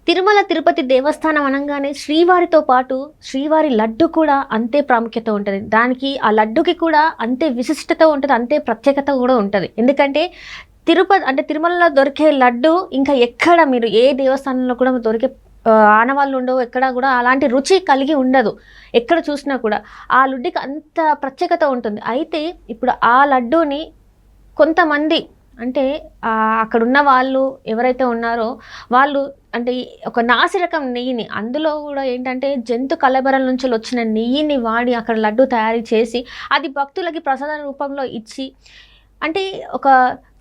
తిరుమల తిరుపతి దేవస్థానం అనగానే శ్రీవారితో పాటు శ్రీవారి లడ్డు కూడా అంతే ప్రాముఖ్యత ఉంటుంది. దానికి ఆ లడ్డుకి కూడా అంతే విశిష్టత ఉంటుంది, అంతే ప్రత్యేకత కూడా ఉంటుంది. ఎందుకంటే తిరుమలలో దొరికే లడ్డు ఇంకా ఎక్కడ మీరు ఏ దేవస్థానంలో కూడా దొరికే ఆనవాళ్ళు ఉండవు, ఎక్కడ కూడా అలాంటి రుచి కలిగి ఉండదు. ఎక్కడ చూసినా కూడా ఆ లడ్డుకి అంత ప్రత్యేకత ఉంటుంది. అయితే ఇప్పుడు ఆ లడ్డూని కొంతమంది అంటే అక్కడున్న వాళ్ళు ఎవరైతే ఉన్నారో వాళ్ళు అంటే ఒక నాసిరకం నెయ్యిని, అందులో కూడా ఏంటంటే జంతు కళేబరాల నుంచి వచ్చిన నెయ్యిని వాడి అక్కడ లడ్డు తయారు చేసి అది భక్తులకి ప్రసాద రూపంలో ఇచ్చి, అంటే ఒక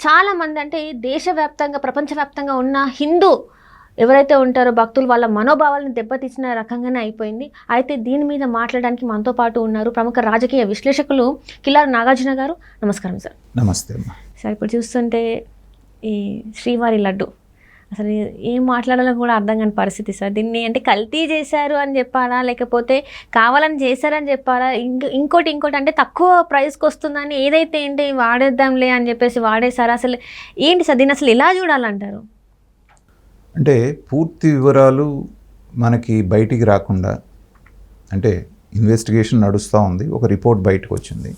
చాలామంది అంటే దేశవ్యాప్తంగా ప్రపంచవ్యాప్తంగా ఉన్న హిందూ ఎవరైతే ఉంటారో భక్తులు వాళ్ళ మనోభావాలను దెబ్బతీసిన రకంగానే అయిపోయింది. అయితే దీని మీద మాట్లాడడానికి మనతో పాటు ఉన్నారు ప్రముఖ రాజకీయ విశ్లేషకులు కిలారు నాగార్జున గారు. నమస్కారం సార్. నమస్తే. సార్, ఇప్పుడు చూస్తుంటే ఈ శ్రీవారి లడ్డు అసలు ఏం మాట్లాడాలో కూడా అర్థం కాని పరిస్థితి సార్. దీన్ని అంటే కల్తీ చేశారు అని చెప్పాలా, లేకపోతే కావాలని చేశారని చెప్పాలా, ఇంకోటి అంటే తక్కువ ప్రైస్కి వస్తుందని ఏదైతే ఏంటి వాడేద్దాంలే అని చెప్పేసి వాడేశారు. అసలు ఏంటి సార్, దీన్ని అసలు ఎలా చూడాలంటారు? అంటే పూర్తి వివరాలు మనకి బయటికి రాకుండా, అంటే ఇన్వెస్టిగేషన్ నడుస్తూ ఉంది, ఒక రిపోర్ట్ బయటకు వచ్చింది.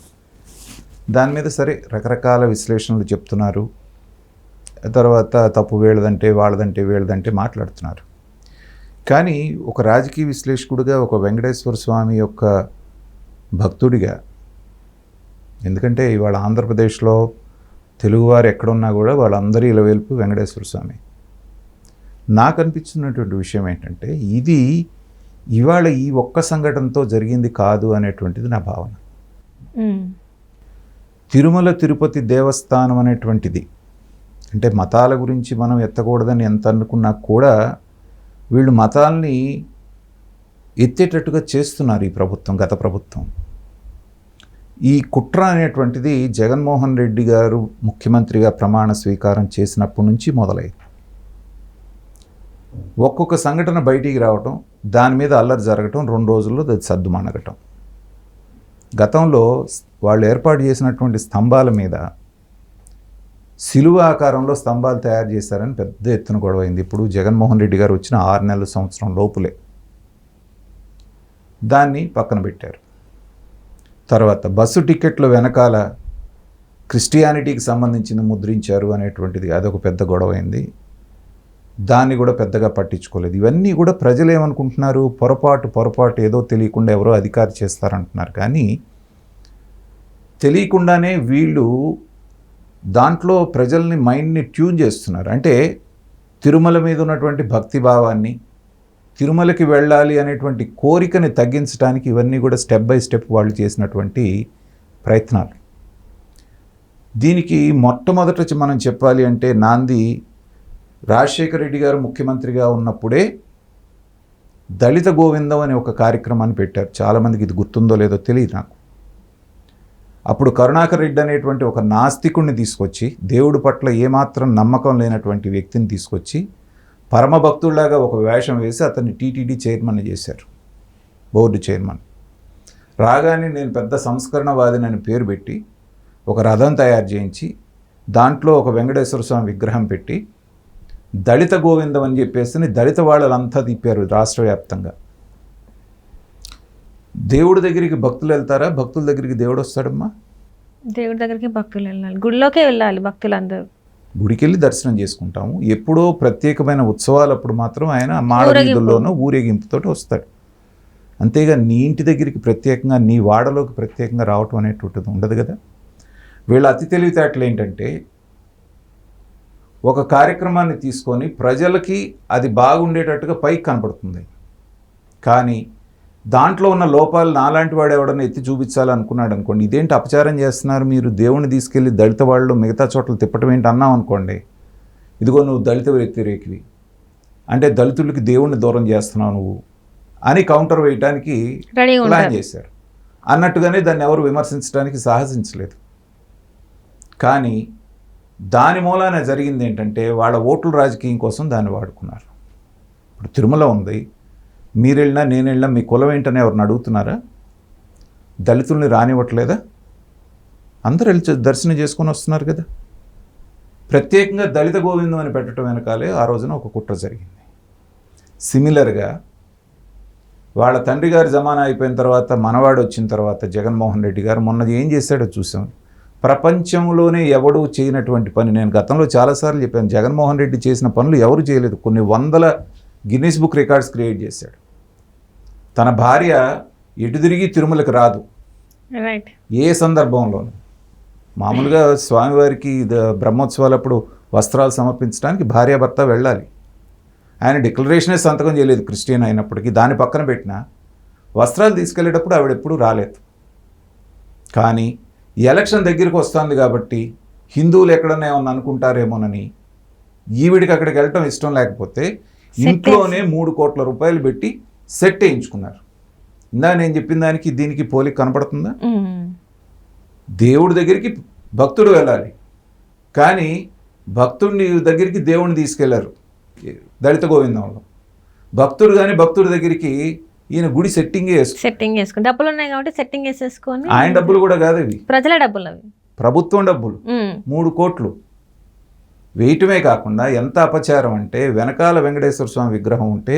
దాని మీద సరే రకరకాల విశ్లేషణలు చెప్తున్నారు, తర్వాత తప్పు వీళ్ళదంటే వీళ్ళదంటే మాట్లాడుతున్నారు. కానీ ఒక రాజకీయ విశ్లేషకుడిగా, ఒక వెంకటేశ్వర స్వామి యొక్క భక్తుడిగా, ఎందుకంటే ఇవాళ ఆంధ్రప్రదేశ్లో తెలుగువారు ఎక్కడున్నా కూడా వాళ్ళందరి ఇలవేల్పు వెంకటేశ్వర స్వామి. నాకు అనిపించినటువంటి విషయం ఏంటంటే ఇది ఇవాళ ఈ ఒక్క సంఘటనతో జరిగింది కాదు అనేటువంటిది నా భావన. తిరుమల తిరుపతి దేవస్థానం అనేటువంటిది అంటే మతాల గురించి మనం ఎత్తకూడదని ఎంత అనుకున్నా కూడా వీళ్ళు మతాల్ని ఎత్తేటట్టుగా చేస్తున్నారు ఈ ప్రభుత్వం, గత ప్రభుత్వం. ఈ కుట్ర అనేటువంటిది జగన్మోహన్ రెడ్డి గారు ముఖ్యమంత్రిగా ప్రమాణ స్వీకారం చేసినప్పటి నుంచి మొదలైంది. ఒక్కొక్క సంఘటన బయటికి రావటం, దాని మీద అల్లరి జరగటం, 2 రోజుల్లో అది సద్దుమణగటం. గతంలో వాళ్ళు ఏర్పాటు చేసినటువంటి స్తంభాల మీద శిలువ ఆకారంలో స్తంభాలు తయారు చేశారని పెద్ద ఎత్తున గొడవైంది. ఇప్పుడు జగన్మోహన్ రెడ్డి గారు వచ్చిన 6 నెలల సంవత్సరం లోపులే దాన్ని పక్కన పెట్టారు. తర్వాత బస్సు టికెట్ల వెనకాల క్రిస్టియానిటీకి సంబంధించింది ముద్రించారు అనేటువంటిది అదొక పెద్ద గొడవైంది. దాన్ని కూడా పెద్దగా పట్టించుకోలేదు. ఇవన్నీ కూడా ప్రజలు ఏమనుకుంటున్నారు, పొరపాటు ఏదో తెలియకుండా ఎవరో అధికారి చేస్తారంటున్నారు. కానీ తెలియకుండానే వీళ్ళు దాంట్లో ప్రజల్ని మైండ్ని ట్యూన్ చేస్తున్నారు. అంటే తిరుమల మీద ఉన్నటువంటి భక్తిభావాన్ని, తిరుమలకి వెళ్ళాలి అనేటువంటి కోరికని తగ్గించడానికి ఇవన్నీ కూడా స్టెప్ బై స్టెప్ వాళ్ళు చేసినటువంటి ప్రయత్నాలు. దీనికి మొట్టమొదట మనం చెప్పాలి అంటే నాంది రాజశేఖర రెడ్డి గారు ముఖ్యమంత్రిగా ఉన్నప్పుడే దళిత గోవిందం అనే ఒక కార్యక్రమాన్ని పెట్టారు. చాలామందికి ఇది గుర్తుందో లేదో తెలియదు నాకు. అప్పుడు కరుణాకర్ రెడ్డి అనేటువంటి ఒక నాస్తికుడిని తీసుకొచ్చి, దేవుడి పట్ల ఏమాత్రం నమ్మకం లేనటువంటి వ్యక్తిని తీసుకొచ్చి పరమభక్తుడిలాగా ఒక వేషం వేసి అతన్ని టీటీడీ చైర్మన్ చేశారు, బోర్డు చైర్మన్. రాగానే నేను పెద్ద సంస్కరణవాదిని అని పేరు పెట్టి ఒక రథం తయారు చేయించి దాంట్లో ఒక వెంకటేశ్వర స్వామి విగ్రహం పెట్టి దళిత గోవిందం అని చెప్పేసి దళిత వాళ్ళంతా తిప్పారు రాష్ట్ర వ్యాప్తంగా. దేవుడి దగ్గరికి భక్తులు వెళ్తారా? భక్తుల దగ్గరికి దేవుడు వస్తాడమ్మా? దేవుడి దగ్గరికి భక్తులు వెళ్ళాలి, గుడిలోకే వెళ్ళాలి భక్తులందరూ. గుడికి వెళ్ళి దర్శనం చేసుకుంటాము. ఎప్పుడో ప్రత్యేకమైన ఉత్సవాలప్పుడు మాత్రం ఆయన మాడ వీధుల్లోనూ ఊరేగింపుతో వస్తాడు. అంతేగా నీ ఇంటి దగ్గరికి ప్రత్యేకంగా, నీ వాడలోకి ప్రత్యేకంగా రావటం అనేటువంటిది ఉండదు కదా. వీళ్ళ అతి తెలివితేటలు ఏంటంటే ఒక కార్యక్రమాన్ని తీసుకొని ప్రజలకి అది బాగుండేటట్టుగా పైకి కనపడుతుంది, కానీ దాంట్లో ఉన్న లోపాలు నాలాంటి వాడు ఎవడన్నా ఎత్తి చూపించాలనుకున్నాడు అనుకోండి, ఇదేంటి అపచారం చేస్తున్నారు మీరు, దేవుణ్ణి తీసుకెళ్ళి దళిత వాళ్ళు మిగతా చోట్ల తిప్పటం ఏంటి అన్నాం అనుకోండి, ఇదిగో నువ్వు దళిత వ్యతిరేకివి అంటే దళితులకి దేవుణ్ణి దూరం చేస్తున్నావు నువ్వు అని కౌంటర్ వేయడానికి ప్లాన్ చేశారు. అన్నట్టుగానే దాన్ని ఎవరు విమర్శించడానికి సాహసించలేదు. కానీ దాని మూలాన జరిగింది ఏంటంటే వాళ్ళ ఓట్ల రాజకీయం కోసం దాన్ని వాడుకున్నారు. ఇప్పుడు తిరుమల ఉంది, మీరు వెళ్ళినా నేను వెళ్ళినా మీ కులం ఏంటని ఎవరిని అడుగుతున్నారా? దళితుల్ని రానివ్వట్లేదా? అందరూ వెళ్ళి దర్శనం చేసుకొని వస్తున్నారు కదా. ప్రత్యేకంగా దళిత గోవిందం అని పెట్టడం వెనకాలే ఆ రోజున ఒక కుట్ర జరిగింది. సిమిలర్గా వాళ్ళ తండ్రి గారి జమానా అయిపోయిన తర్వాత మనవాడు వచ్చిన తర్వాత జగన్మోహన్ రెడ్డి గారు మొన్న ఏం చేశాడో చూసాం. ప్రపంచంలోనే ఎవడూ చేయనటువంటి పని, నేను గతంలో చాలాసార్లు చెప్పాను, జగన్మోహన్ రెడ్డి చేసిన పనులు ఎవరు చేయలేదు. కొన్ని వందల గిన్నీస్ బుక్ రికార్డ్స్ క్రియేట్ చేశాడు. తన భార్య ఎటు తిరిగి తిరుమలకి రాదు రైట్. ఏ సందర్భంలోనూ. మామూలుగా స్వామివారికి బ్రహ్మోత్సవాలప్పుడు వస్త్రాలు సమర్పించడానికి భార్యాభర్త వెళ్ళాలి. ఆయన డిక్లరేషనే సంతకం చేయలేదు క్రిస్టియన్ అయినప్పటికీ. దాని పక్కన పెట్టిన వస్త్రాలు తీసుకెళ్లేటప్పుడు ఆవిడెప్పుడూ రాలేదు. కానీ ఎలక్షన్ దగ్గరికి వస్తుంది కాబట్టి హిందువులు ఎక్కడన్నా ఏమన్నా అనుకుంటారేమోనని ఈవిడికి అక్కడికి వెళ్ళటం ఇష్టం లేకపోతే ఇంట్లోనే 3 కోట్ల రూపాయలు పెట్టి సెట్ వేయించుకున్నారు. ఇందా నేను చెప్పిన దానికి దీనికి పోలిక కనపడుతుందా? దేవుడి దగ్గరికి భక్తుడు వెళ్ళాలి, కానీ భక్తుడిని దగ్గరికి దేవుడిని తీసుకెళ్లారు. దళిత గోవిందంలో భక్తుడు కానీ భక్తుడి దగ్గరికి ఈయన గుడి సెట్టింగ్ వేసుకుని డబ్బులు ఉన్నాయి కాబట్టి సెట్టింగ్ వేసేసుకొని, ఆయన డబ్బులు కూడా కాదు అవి, ప్రజల డబ్బులు, అవి ప్రభుత్వం డబ్బులు. 3 కోట్లు వేయటమే కాకుండా ఎంత అపచారం అంటే, వెనకాల వెంకటేశ్వర స్వామి విగ్రహం ఉంటే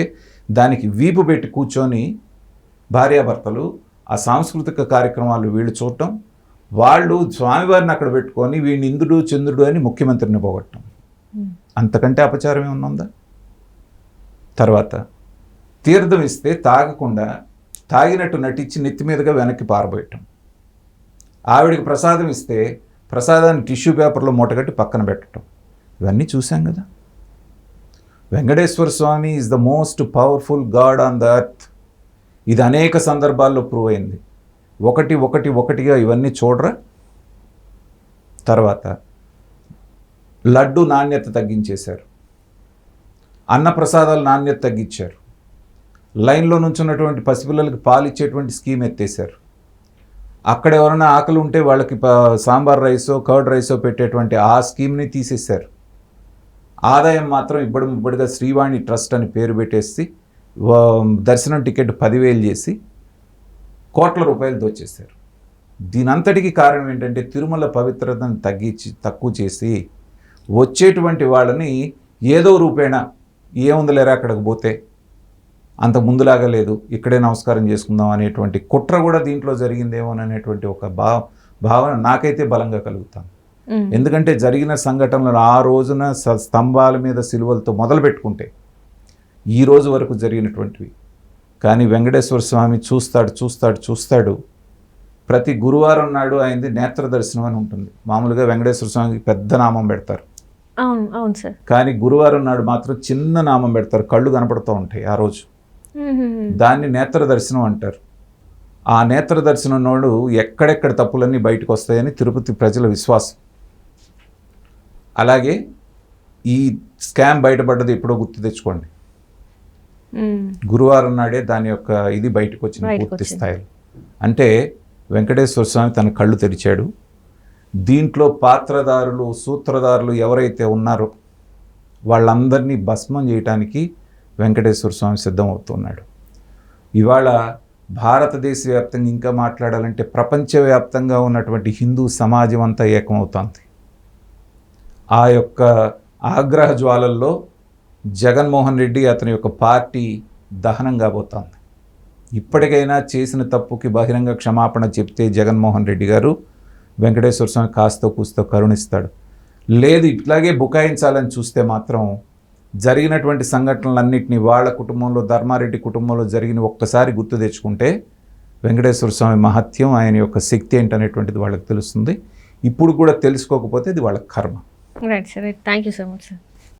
దానికి వీపు పెట్టి కూర్చొని భార్యాభర్తలు ఆ సాంస్కృతిక కార్యక్రమాలు వీళ్ళు చూడటం, వాళ్ళు స్వామివారిని అక్కడ పెట్టుకొని వీడిని ఇంద్రుడు చంద్రుడు అని ముఖ్యమంత్రిని పోగొట్టడం, అంతకంటే అపచారం ఏమన్నా ఉందా? తర్వాత తీర్థం ఇస్తే తాగకుండా తాగినట్టు నటించి నెత్తి మీదుగా వెనక్కి పారబోయటం, ఆవిడికి ప్రసాదం ఇస్తే ప్రసాదాన్ని టిష్యూ పేపర్లో మూటగట్టి పక్కన పెట్టడం, ఇవన్నీ చూసాం కదా. Venkateswara Swamy is the most powerful god on the earth. ఇది అనేక సందర్భాల్లో ప్రూవ్ అయింది. ఒకటిగా ఇవన్నీ చూడరా. తర్వాత లడ్డు నాణ్యత తగ్గించేశారు, అన్నప్రసాదాల నాణ్యత తగ్గించారు, లైన్లో నుంచున్నటువంటి పసిపిల్లలకి పాలు ఇచ్చేటువంటి స్కీమ్ ఎత్తేసారు. అక్కడ ఎవరైనా ఆకలి ఉంటే వాళ్ళకి సాంబార్ రైసో కర్డ్ రైసో పెట్టేటువంటి ఆ స్కీమ్ని తీసేశారు. ఆదాయం మాత్రం ఇబ్బడిగా శ్రీవాణి ట్రస్ట్ అని పేరు పెట్టేసి దర్శనం టికెట్ 10,000 చేసి కోట్ల రూపాయలు దోచేశారు. దీనంతటికీ కారణం ఏంటంటే తిరుమల పవిత్రతను తక్కువ చేసి వచ్చేటువంటి వాళ్ళని ఏదో రూపేణా ఏముందిలేరా అక్కడికి పోతే అంత ముందులాగా లేదు, ఇక్కడే నమస్కారం చేసుకుందాం అనేటువంటి కుట్ర కూడా దీంట్లో జరిగిందేమోననేటువంటి ఒక భావన నాకైతే బలంగా కలుగుతాను. ఎందుకంటే జరిగిన సంఘటనలు ఆ రోజున స్తంభాల మీద సిలువలతో మొదలు పెట్టుకుంటే ఈ రోజు వరకు జరిగినటువంటివి. కానీ వెంకటేశ్వర స్వామి చూస్తాడు. ప్రతి గురువారం నాడు ఆయనది నేత్ర దర్శనం అని ఉంటుంది. మామూలుగా వెంకటేశ్వర స్వామికి పెద్ద నామం పెడతారు, అవును సార్. కానీ గురువారం నాడు మాత్రం చిన్న నామం పెడతారు, కళ్ళు కనపడుతూ ఉంటాయి ఆ రోజు. దాన్ని నేత్ర దర్శనం అంటారు. ఆ నేత్ర దర్శనం నాడు ఎక్కడెక్కడ తప్పులన్నీ బయటకు వస్తాయని తిరుపతి ప్రజల విశ్వాసం. అలాగే ఈ స్కామ్ బయటపడ్డది ఎప్పుడో గుర్తు తెచ్చుకోండి. గురువారం నాడే దాని యొక్క ఇది బయటకు వచ్చిన పూర్తి స్థాయిలో. అంటే వెంకటేశ్వర స్వామి తన కళ్ళు తెరిచాడు. దీంట్లో పాత్రదారులు సూత్రధారులు ఎవరైతే ఉన్నారో వాళ్ళందరినీ భస్మం చేయటానికి వెంకటేశ్వర స్వామి సిద్ధమవుతున్నాడు. ఇవాళ భారతదేశ వ్యాప్తంగా ఇంకా మాట్లాడాలంటే ప్రపంచవ్యాప్తంగా ఉన్నటువంటి హిందూ సమాజం అంతా ఏకమవుతోంది. ఆ యొక్క ఆగ్రహ జ్వాలల్లో జగన్మోహన్ రెడ్డి అతని యొక్క పార్టీ దహనం కాబోతోంది. ఇప్పటికైనా చేసిన తప్పుకి బహిరంగ క్షమాపణ చెప్తే జగన్మోహన్ రెడ్డి గారు వెంకటేశ్వర స్వామి కాస్తో కూస్తో కరుణిస్తాడు. లేదు ఇట్లాగే బుకాయించాలని చూస్తే మాత్రం జరిగినటువంటి సంఘటనలన్నింటినీ వాళ్ళ కుటుంబంలో ధర్మారెడ్డి కుటుంబంలో జరిగిన ఒక్కసారి గుర్తు తెచ్చుకుంటే వెంకటేశ్వర స్వామి మహత్యం, ఆయన యొక్క శక్తి ఏంటనేటువంటిది వాళ్ళకి తెలుస్తుంది. ఇప్పుడు కూడా తెలుసుకోకపోతే ఇది వాళ్ళ కర్మ. Right sir, thank you so much sir.